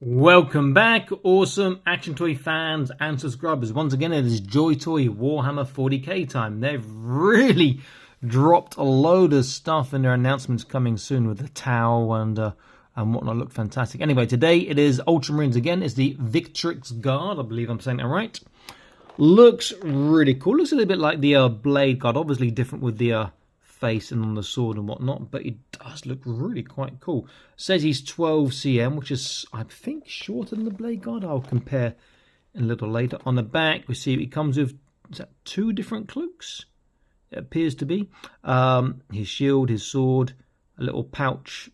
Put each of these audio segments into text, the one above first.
Welcome back, awesome action toy fans and subscribers. Once again, it is JoyToy Warhammer 40k time. They've really dropped a load of stuff in their announcements coming soon with the towel and whatnot. Look fantastic. Anyway, today it is Ultramarines again. It's the Victrix Guard. I believe I'm saying that right. Looks really cool. Looks a little bit like the Blade Guard. Obviously different with the face and on the sword and whatnot, but it does look really quite cool. Says he's 12 cm, which is I think shorter than the Blade Guard. I'll compare a little later. On the back we see it comes with, is that 2 different cloaks? It appears to be. His shield, his sword, a little pouch.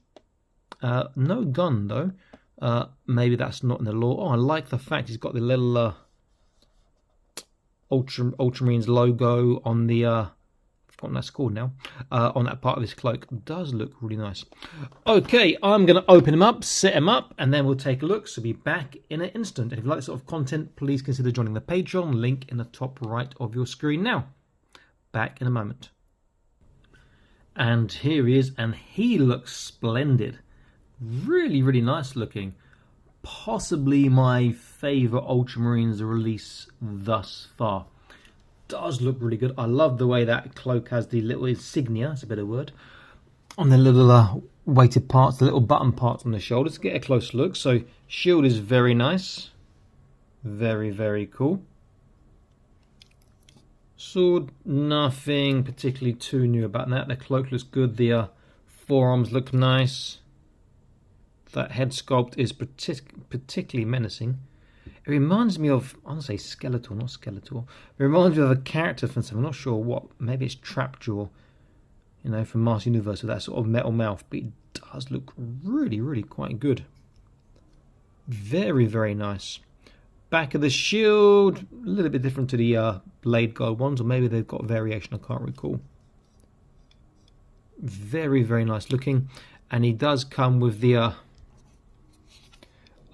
No gun though. Maybe that's not in the lore. Oh, I like the fact he's got the little Ultramarines logo on the what that's called now, on that part of his cloak. It does look really nice. Okay, I'm going to open him up, set him up, and then we'll take a look. So be back in an instant. And if you like this sort of content, please consider joining the Patreon, link in the top right of your screen now. Back in a moment. And here he is, and he looks splendid. Really, really nice looking. Possibly my favourite Ultramarines release thus far. Does look really good. I love the way that cloak has the little insignia, that's a better word, on the little weighted parts, the little button parts on the shoulders. Get a close look. So shield is very nice, very, very cool. Sword, nothing particularly too new about that. The cloak looks good. The forearms look nice. That head sculpt is particularly menacing. It reminds me of, I want to say Skeletor, not Skeletor. It reminds me of a character from something, I'm not sure what. Maybe it's Trapjaw, you know, from Master Universe with that sort of metal mouth. But it does look really, really quite good. Very, very nice. Back of the shield, a little bit different to the Blade Guard ones, or maybe they've got variation, I can't recall. Very, very nice looking. And he does come with the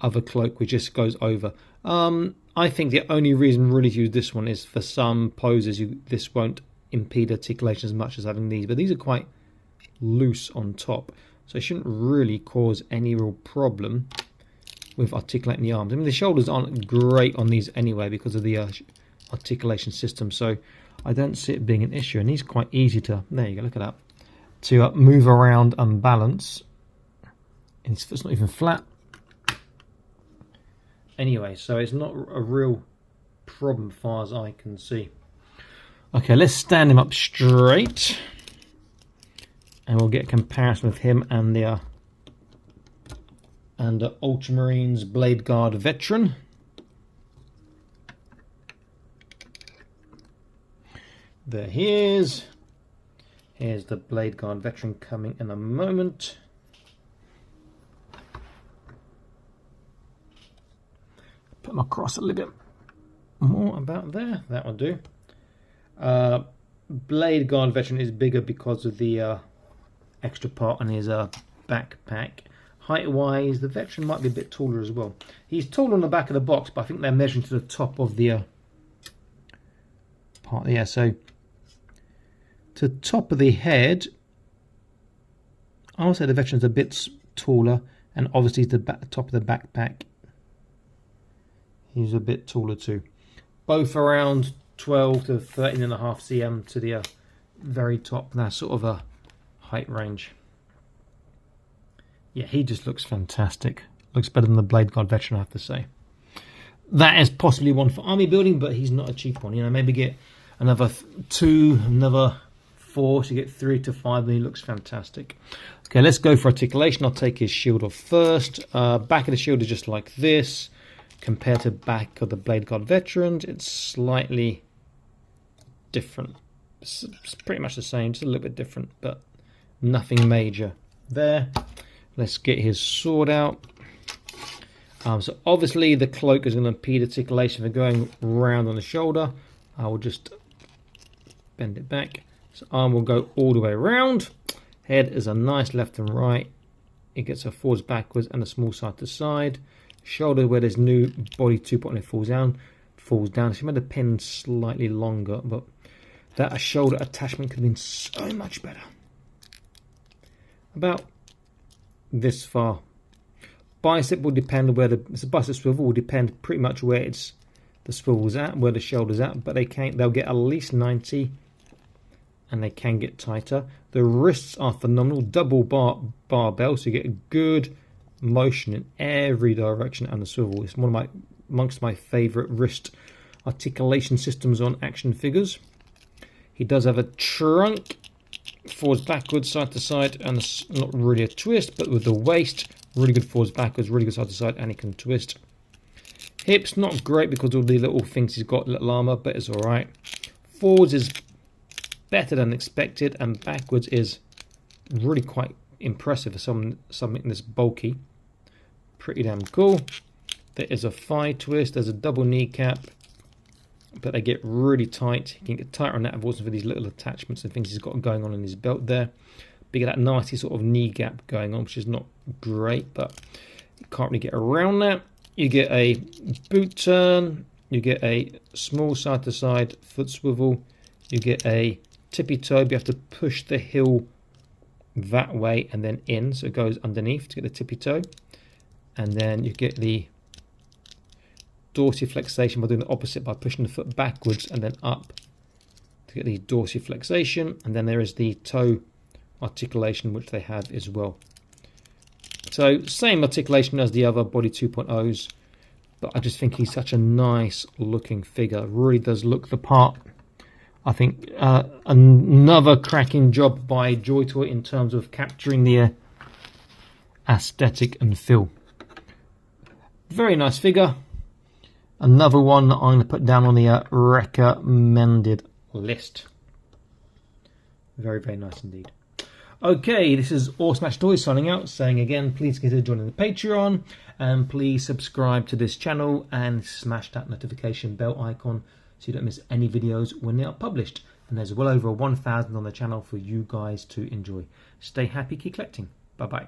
other cloak which just goes over. I think the only reason really to use this one is for some poses this won't impede articulation as much as having these, but these are quite loose on top, so it shouldn't really cause any real problem with articulating the arms. I mean, the shoulders aren't great on these anyway because of the articulation system, so I don't see it being an issue. And he's quite easy to, there you go, look at that, to move around and balance. And his foot's not even flat. Anyway, so it's not a real problem as far as I can see. Okay, let's stand him up straight. And we'll get a comparison with him and the Ultramarines Blade Guard Veteran. There he is. Here's the Blade Guard Veteran coming in a moment. Put him across a little bit more about there. That will do. Blade Guard Veteran is bigger because of the extra part on his backpack. Height-wise, the Veteran might be a bit taller as well. He's taller on the back of the box, but I think they're measuring to the top of the part. Yeah, so to the top of the head, I would say the Veteran's a bit taller, and obviously the top of the backpack, he's a bit taller too. Both around 12 to 13.5 cm to the very top. That sort of a height range. Yeah, he just looks fantastic. Looks better than the Blade Guard Veteran, I have to say. That is possibly one for army building, but he's not a cheap one. You know, maybe get another 2, another 4, so you get 3 to 5, and he looks fantastic. Okay, let's go for articulation. I'll take his shield off first. Back of the shield is just like this. Compared to back of the Blade Guard Veterans, it's slightly different. It's pretty much the same, just a little bit different, but nothing major there. Let's get his sword out. So obviously the cloak is going to impede articulation for going round on the shoulder. I will just bend it back. So arm will go all the way around. Head is a nice left and right. It gets a forwards, backwards, and a small side to side. Shoulder where there's new body 2 point, it falls down. She made the pin slightly longer, but that shoulder attachment could have been so much better. About this far. bicep will depend where the bicep swivel will depend pretty much where the swivel's at, where the shoulder's at, but they'll get at least 90, and they can get tighter. The wrists are phenomenal, double barbell, so you get a good motion in every direction, and the swivel is amongst my favourite wrist articulation systems on action figures. He does have a trunk, forwards, backwards, side to side, and it's not really a twist, but with the waist, really good forwards, backwards, really good side to side, and he can twist. Hips, not great because all the little things he's got, little armour, but it's alright. Forwards is better than expected, and backwards is really quite impressive for something this bulky. Pretty damn cool. There is a thigh twist, there's a double kneecap, but they get really tight. You can get tighter on that if it wasn't for these little attachments and things he's got going on in his belt there. But you get that nasty sort of knee gap going on, which is not great, but you can't really get around that. You get a boot turn, you get a small side to side foot swivel, you get a tippy toe, but you have to push the heel that way and then in, so it goes underneath to get the tippy toe. And then you get the dorsiflexation by doing the opposite, by pushing the foot backwards and then up to get the dorsiflexation. And then there is the toe articulation, which they have as well. So same articulation as the other Body 2.0s, but I just think he's such a nice looking figure. Really does look the part. I think another cracking job by JoyToy in terms of capturing the aesthetic and feel. Very nice figure. Another one that I'm going to put down on the recommended list. Very, very nice indeed. Okay, this is Awesome Toys signing out, saying again, please consider joining the Patreon, and please subscribe to this channel and smash that notification bell icon so you don't miss any videos when they are published. And there's well over 1,000 on the channel for you guys to enjoy. Stay happy, keep collecting. Bye-bye.